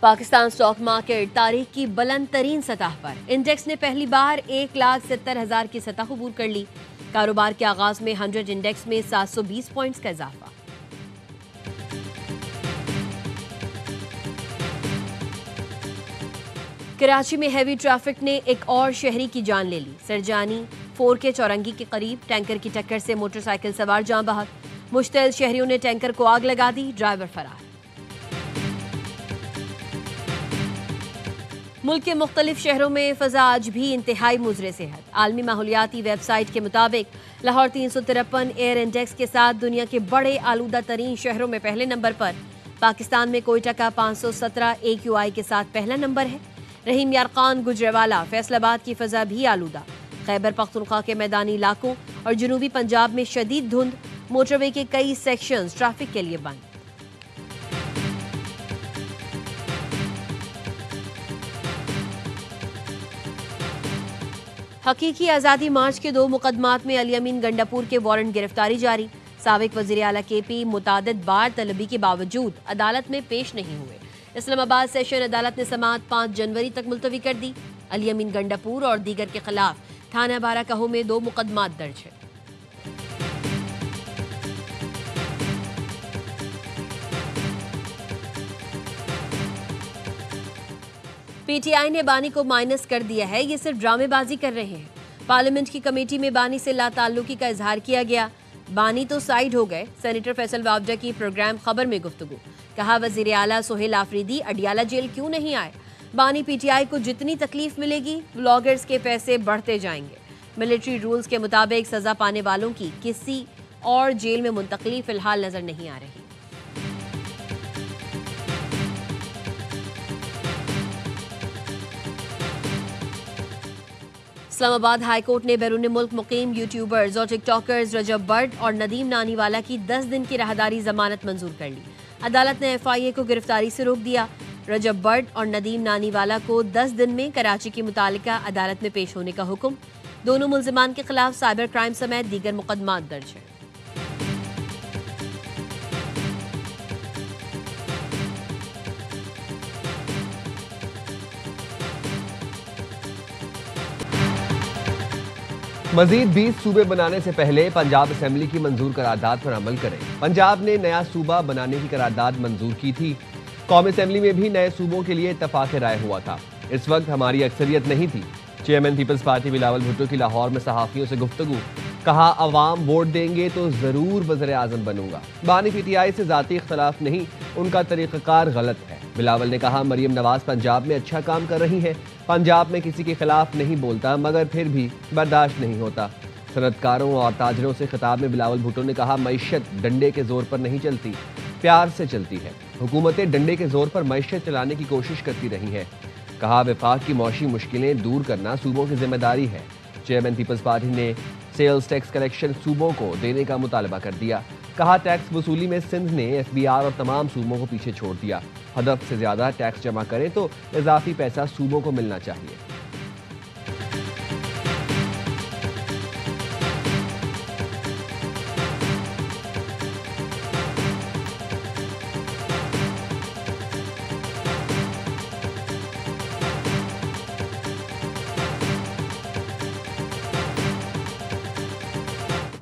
Pakistan stock market تاریخ کی بلند ترین سطح پر، انڈیکس نے پہلی بار 1,70,000 کی سطح عبور کر لی۔ کاروبار کے آغاز میں 100 انڈیکس میں 720 پوائنٹس کا اضافہ۔ کراچی میں ہیوی ٹریفک نے ایک اور شہری کی جان لے لی۔ سرجانی 4 کے چورنگی کے قریب ٹینکر کی ٹکر سے موٹر سائیکل سوار جاں بحق، مشتعل شہریوں نے ٹینکر کو آگ لگا دی، ڈرائیور فرار۔ ملک کے مختلف شہروں میں فضا آج بھی انتہائی مضر صحت۔ عالمی ماحولیاتی ویب سائٹ کے مطابق لاہور 353 ایئر انڈیکس کے ساتھ دنیا کے بڑے آلودہ ترین شہروں میں پہلے نمبر پر۔ پاکستان میں کوئٹہ کا 517 AQI کے ساتھ پہلا نمبر ہے۔ رحیم یارقان گجرانوالہ فیصل آباد کی فضا بھی آلودہ۔ خیبر پختونخوا کے میدانی علاقوں اور جنوبی پنجاب میں شدید دھند، موٹر وے کے کئی سیکشنز ٹریفک کے لیے بند۔ حقیقی آزادی مارچ کے 2 مقدمات میں علی امین گنڈاپور کے وارنٹ گرفتاری جاری۔ سابق وزیر اعلیٰ KP متعدد بار طلبی کے باوجود عدالت میں پیش نہیں ہوئے۔ اسلام آباد سیشن عدالت نے سماعت 5 جنوری تک ملتوی کر دی۔ علی امین گنڈاپور اور دیگر کے خلاف تھانہ بارہ کہو میں 2 مقدمات درج ہیں۔ PTI نے بانی کو مائنس کر دیا ہے، یہ صرف ڈرامے بازی کر رہے ہیں۔ پارلیمنٹ کی کمیٹی میں بانی سے لا تعلقی کا اظہار کیا گیا۔ بانی تو سائیڈ ہو گئے۔ سینیٹر فیصل وابڈہ کی پروگرام خبر میں گفتگو، کہا وزیر اعلیٰ سہیل آفریدی اڈیالہ جیل کیوں نہیں آئے؟ بانی PTI کو جتنی تکلیف ملے گی بلاگرز کے پیسے بڑھتے جائیں گے۔ ملٹری رولز کے مطابق سزا پانے والوں کی کسی اور جیل میں منتقلی فی الحال نظر نہیں آ رہی۔ اسلام آباد ہائی کورٹ نے بیرون ملک مقیم یوٹیوبرز اور ٹک ٹاکرز رجب بٹ اور ندیم نانی والا کی 10 دن کی راہداری ضمانت منظور کر لی۔ عدالت نے FIA کو گرفتاری سے روک دیا۔ رجب بٹ اور ندیم نانی والا کو 10 دن میں کراچی کی متعلقہ عدالت میں پیش ہونے کا حکم۔ دونوں ملزمان کے خلاف سائبر کرائم سمیت دیگر مقدمات درج ہیں۔ مزید 20 صوبے بنانے سے پہلے پنجاب اسمبلی کی منظور قرارداد پر عمل کریں۔ پنجاب نے نیا صوبہ بنانے کی قرارداد منظور کی تھی۔ قومی اسمبلی میں بھی نئے صوبوں کے لیے اتفاق رائے ہوا تھا۔ اس وقت ہماری اکثریت نہیں تھی۔ چیئرمین پیپلز پارٹی بلاول بھٹو کی لاہور میں صحافیوں سے گفتگو، کہا عوام ووٹ دیں گے تو ضرور وزیر اعظم بنوں گا۔ بانی PTI سے ذاتی اختلاف نہیں، ان کا طریقہ کار غلط ہے۔ بلاول نے کہا مریم نواز پنجاب میں اچھا کام کر رہی ہیں، پنجاب میں کسی کے خلاف نہیں بولتا مگر پھر بھی برداشت نہیں ہوتا۔ صنعت کاروں اور تاجروں سے خطاب میں بلاول بھٹو نے کہا معیشت ڈنڈے کے زور پر نہیں چلتی، پیار سے چلتی ہے۔ حکومتیں ڈنڈے کے زور پر معیشت چلانے کی کوشش کرتی رہی ہیں۔ کہا وفاق کی معاشی مشکلیں دور کرنا صوبوں کی ذمہ داری ہے۔ چیئرمین پیپلز پارٹی نے سیلز ٹیکس کلیکشن صوبوں کو دینے کا مطالبہ کر دیا۔ کہا ٹیکس وصولی میں سندھ نے FBR اور تمام صوبوں کو پیچھے چھوڑ دیا۔ ہدف سے زیادہ ٹیکس جمع کریں تو اضافی پیسہ صوبوں کو ملنا چاہیے۔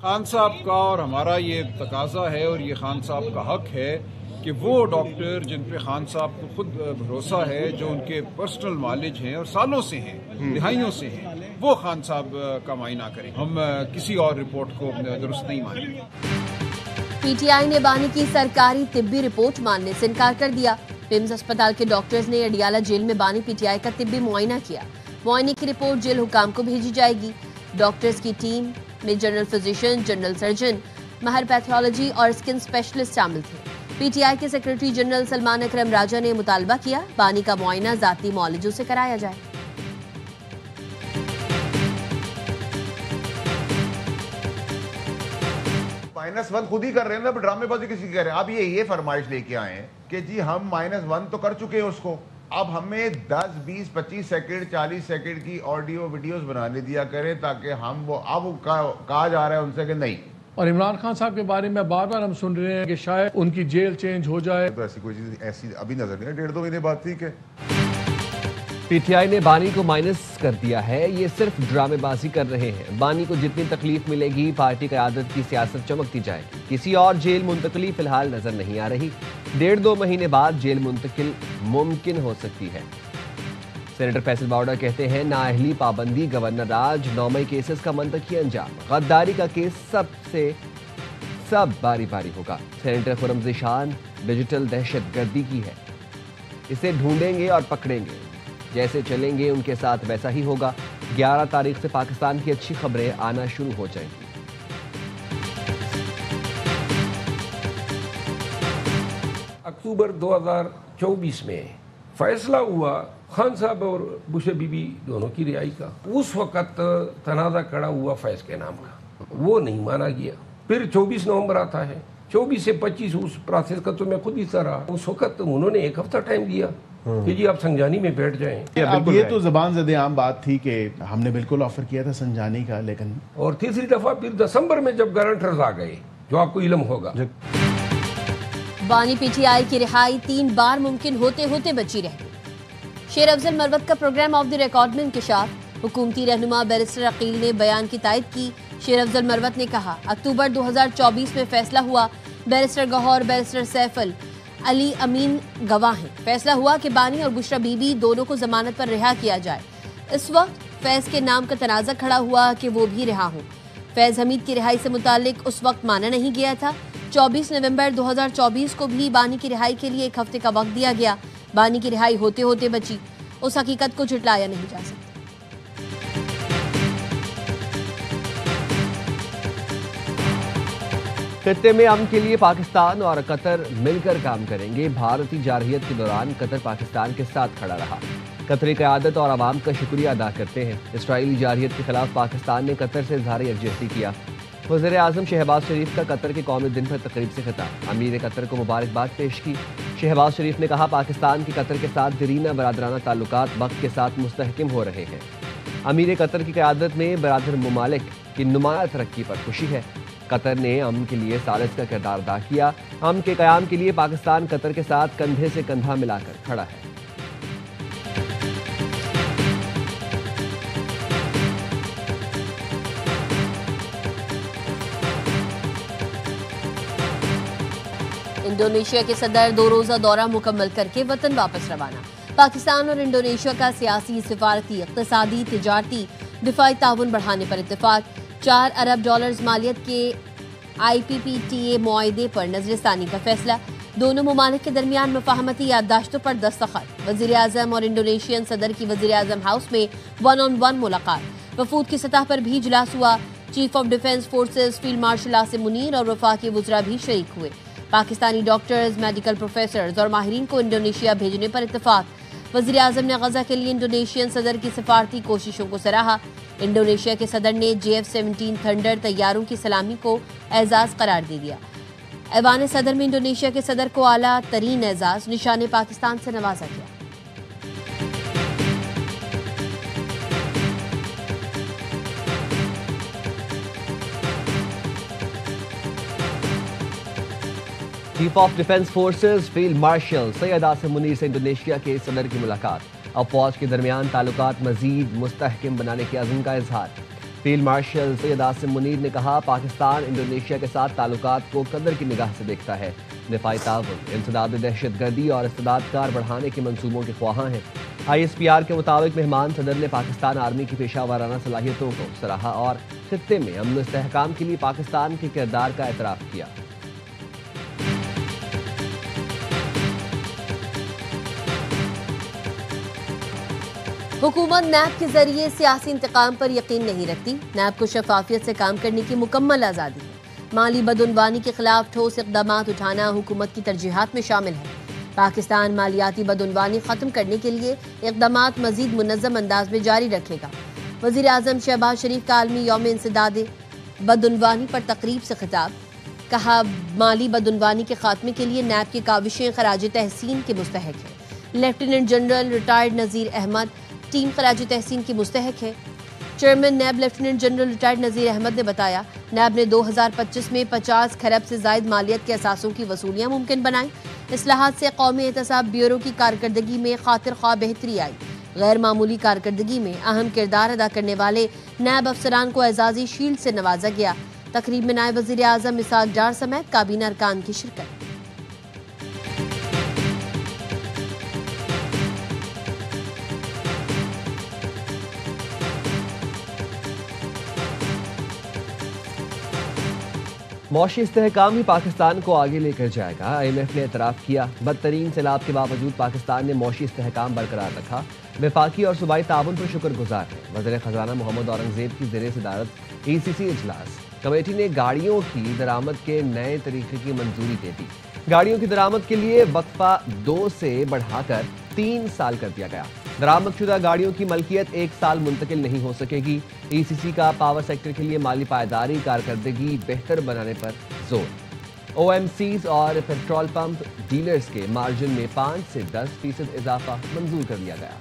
خان صاحب کا اور ہمارا یہ تقاضا ہے اور یہ خان صاحب کا حق ہے کہ وہ ڈاکٹر جن پہ خان صاحب کو خود بھروسہ ہے، جو ان کے پرسنل مالج ہیں اور سالوں سے ہیں، دہائیوں سے ہیں، وہ خان صاحب کا معائنہ کریں۔ ہم کسی اور رپورٹ کو درست نہیں مانیں گے۔ PTI نے بانی کی سرکاری طبی رپورٹ ماننے سے انکار کر دیا۔ پمز اسپتال کے ڈاکٹرز نے اڈیالہ جیل میں بانی PTI کا طبی معائنہ کیا۔ معائنے کی رپورٹ جیل حکام کو بھیجی جائے گی۔ ڈاکٹرز کی ٹیم میں جنرل فزیشین، جنرل سرجن، ماہر پیتھولوجی اور اسکن اسپیشلسٹ شامل تھے۔ PTI کے سیکرٹری جنرل سلمان اکرم راجہ نے مطالبہ کیا بانی کا معائنہ ذاتی معالجوں سے کرایا جائے۔ -1 خود ہی کر رہے ہیں نا، ڈرامے بازی کسی کی کر رہے ہیں۔ اب یہ فرمائش لے کے آئے ہیں کہ جی ہم -1 تو کر چکے ہیں اس کو، اب ہمیں 10 20 25 سیکنڈ 40 سیکنڈ کی آڈیو ویڈیوز بنانے دیا کریں تاکہ ہم وہ اب کہا جا رہا ہے ان سے کہ نہیں اور عمران خان صاحب کے بارے میں بار بار ہم سن رہے ہیں کہ شاید ان کی جیل چینج ہو جائے. تو ایسی کوئی چیز ایسی ابھی نظر نہیں ہے. 1.5-2 مہینے بعد ٹھیک ہے. پی ٹی آئی نے بانی کو مائنس کر دیا ہے. یہ صرف ڈرامے بازی کر رہے ہیں. بانی کو جتنی تکلیف ملے گی پارٹی قیادت کی سیاست چمکتی جائے گی. کسی اور جیل منتقلی فی الحال نظر نہیں آ رہی. 1.5-2 مہینے بعد جیل منتقل ممکن ہو سکتی ہے. سینیٹر فیصل باوڑا کہتے ہیں نااہلی پابندی گورنر راج 9 مئی کیسز کا منطقی انجام. غداری کا کیس سب باری باری ہوگا. سینیٹر خرم ذیشان ڈیجیٹل دہشت گردی کی ہے. اسے ڈھونڈیں گے اور پکڑیں گے. جیسے چلیں گے ان کے ساتھ ویسا ہی ہوگا. 11 تاریخ سے پاکستان کی اچھی خبریں آنا شروع ہو جائیں گی. اکتوبر 2024 میں فیصلہ ہوا خان صاحب اور بشر بی بی دونوں کی رہائی کا. اس وقت تنازع کھڑا ہوا فیض کے نام کا, وہ نہیں مانا گیا. پھر 24 نومبر آتا ہے. 24 سے 25 اس پروسیس کا تو میں خود حصہ رہا. اس وقت انہوں نے 1 ہفتہ ٹائم دیا کہ جی آپ سنجانی میں بیٹھ جائیں. اب یہ تو زبان زد عام بات تھی کہ ہم نے بالکل آفر کیا تھا سنجانی کا, لیکن اور تیسری دفعہ پھر دسمبر میں جب گارنٹرز آ گئے, جو آپ کو علم ہوگا, بانی پی ٹی آئی کی رہائی 3 بار ممکن ہوتے ہوتے بچی رہ گئی. شیر افضل مروت کا پروگرام آف دی ریکارڈ میں انکشاف. حکومتی رہنما بیرسٹر عقیل نے بیان کی تائید کی. شیر افضل مروت نے کہا اکتوبر 2024 میں فیصلہ ہوا. بیرسٹر گوہر بیرسٹر سیف علی امین گواہ ہیں. فیصلہ ہوا کہ بانی اور بشرا بی بی دونوں کو ضمانت پر رہا کیا جائے. اس وقت فیض کے نام کا تنازع کھڑا ہوا کہ وہ بھی رہا ہوں. فیض حمید کی رہائی سے متعلق اس وقت مانا نہیں گیا تھا. 24 نومبر 2024 کو بھی بانی کی رہائی کے لیے 1 ہفتے کا وقت دیا گیا. بانی کی رہائی ہوتے ہوتے بچی. اس حقیقت کو جھٹلایا نہیں جا سکتا. خطے میں امن کے لیے پاکستان اور قطر مل کر کام کریں گے. بھارتی جارحیت کے دوران قطر پاکستان کے ساتھ کھڑا رہا. قطری قیادت اور عوام کا شکریہ ادا کرتے ہیں. اسرائیلی جارحیت کے خلاف پاکستان نے قطر سے اظہار یکجہتی کیا. وزیر اعظم شہباز شریف کا قطر کے قومی دن پر تقریب سے خطاب. امیر قطر کو مبارکباد پیش کی. شہباز شریف نے کہا پاکستان کے قطر کے ساتھ دیرینہ برادرانہ تعلقات وقت کے ساتھ مستحکم ہو رہے ہیں. امیر قطر کی قیادت میں برادر ممالک کی نمایاں ترقی پر خوشی ہے. قطر نے امن کے لیے ثالث کا کردار ادا کیا. امن کے قیام کے لیے پاکستان قطر کے ساتھ کندھے سے کندھا ملا کر کھڑا ہے. انڈونیشیا کے صدر 2 روزہ دورہ مکمل کر کے وطن واپس روانہ. پاکستان اور انڈونیشیا کا سیاسی، سفارتی، اقتصادی، تجارتی، دفاعی تعاون بڑھانے پر اتفاق. $4 ارب مالیت کے IPPTA معاہدے پر نظر ثانی کا فیصلہ. دونوں ممالک کے درمیان مفاہمتی یادداشتوں پر دستخط. وزیر اعظم اور انڈونیشین صدر کی وزیر اعظم ہاؤس میں 1-on-1 ملاقات. وفود کی سطح پر بھی اجلاس ہوا. Chief of defence forces field martial Asim Munir اور وفاقی وزراء بھی شریک ہوئے. پاکستانی ڈاکٹرز، میڈیکل پروفیسرز اور ماہرین کو انڈونیشیا بھیجنے پر اتفاق. وزیر اعظم نے غزہ کے لیے انڈونیشین صدر کی سفارتی کوششوں کو سراہا. انڈونیشیا کے صدر نے JF-17 تھنڈر طیاروں کی سلامی کو اعزاز قرار دے دیا. ایوان صدر میں انڈونیشیا کے صدر کو اعلیٰ ترین اعزاز نشان پاکستان سے نوازا گیا. Chief of defence forces field marshal Syed Asim Munir سے انڈونیشیا کے صدر کی ملاقات. اب فوج کے درمیان تعلقات مزید مستحکم بنانے کے عزم کا اظہار. فیلڈ مارشل سید عاصم منیر نے کہا پاکستان انڈونیشیا کے ساتھ تعلقات کو قدر کی نگاہ سے دیکھتا ہے. دفاعی تعاون، انسداد دہشت گردی اور استعداد کار بڑھانے کے منصوبوں کے خواہاں ہیں. ISPR کے مطابق مہمان صدر نے پاکستان آرمی کی پیشہ ورانہ صلاحیتوں کو سراہا اور خطے میں امن و استحکام کے لیے پاکستان کے کردار کا اعتراف کیا. حکومت نیب کے ذریعے سیاسی انتقام پر یقین نہیں رکھتی. نیب کو شفافیت سے کام کرنے کی مکمل آزادی ہے. مالی بدعنوانی کے خلاف ٹھوس اقدامات اٹھانا حکومت کی ترجیحات میں شامل ہے. پاکستان مالیاتی بدعنوانی ختم کرنے کے لیے اقدامات مزید منظم انداز میں جاری رکھے گا. وزیر اعظم شہباز شریف کا عالمی یوم انسداد بدعنوانی پر تقریب سے خطاب. کہا مالی بدعنوانی کے خاتمے کے لیے نیب کی کاوشیں خراج تحسین کے مستحق ہیں. Lieutenant general retired Nazir Ahmed team خراج تحسین کی مستحق ہے. Chairman NAB lieutenant general retired Nazir Ahmed نے بتایا نیب نے 2025 میں 50 کھرب سے زائد مالیت کے اثاثوں کی وصولیاں ممکن بنائیں۔ اصلاحات سے قومی احتساب بیورو کی کارکردگی میں خاطر خواہ بہتری آئی۔ غیر معمولی کارکردگی میں اہم کردار ادا کرنے والے نیب افسران کو اعزازی شیلڈ سے نوازا گیا۔ تقریب میں نائب وزیر اعظم اسحاق ڈار سمیت کابینہ ارکان کی شرکت۔ معاشی استحکام ہی پاکستان کو آگے لے کر جائے گا۔ آئی ایم ایف نے اعتراف کیا بدترین سیلاب کے باوجود پاکستان نے معاشی استحکام برقرار رکھا، وفاقی اور صوبائی تعاون پر شکر گزار ہے۔ وزیر خزانہ محمد اورنگزیب کی زیر صدارت ای سی سی اجلاس، کمیٹی نے گاڑیوں کی درآمد کے نئے طریقے کی منظوری دے دی۔ گاڑیوں کی درآمد کے لیے وقفہ 2 سے بڑھا کر 3 سال کر دیا گیا۔ درآمد شدہ گاڑیوں کی ملکیت 1 سال منتقل نہیں ہو سکے گی۔ ای سی سی کا پاور سیکٹر کے لیے مالی پائیداری کارکردگی بہتر بنانے پر زور۔ او ایم سیز اور پیٹرول پمپ ڈیلرز کے مارجن میں 5 سے 10% اضافہ منظور کر لیا گیا۔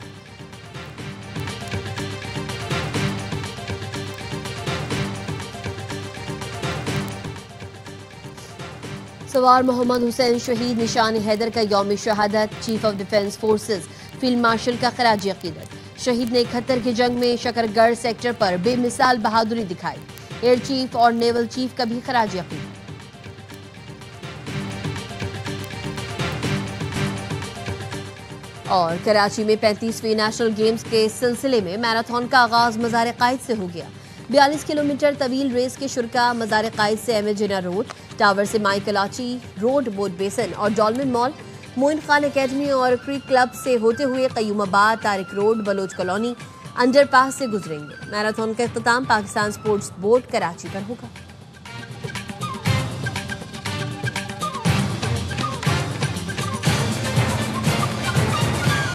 سوار محمد حسین شہید نشان حیدر کا یوم شہادت، chief of defence forces field martial کا خراج عقیدت۔ شہید نے 71 کی جنگ میں شکرگڑھ سیکٹر پر بے مثال بہادری دکھائی۔ ایئر چیف اور نیول چیف کا بھی خراج عقیدت۔ اور کراچی میں 35ویں نیشنل گیمز کے سلسلے میں میراتھن کا آغاز مزار قائد سے ہو گیا۔ 42 کلومیٹر طویل ریس کے شرکاء مزار قائد سے احمد جناح روڈ، ٹاور سے مائی کلاچی روڈ، بوٹ بیسن اور Dolmen mall, Moin Khan academy اور کریک کلب سے ہوتے ہوئے Qayyumabad, Tariq road, Baloch colony, underpass سے گزریں گے۔ میراتھن کا اختتام پاکستان سپورٹس بورڈ کراچی پر ہوگا۔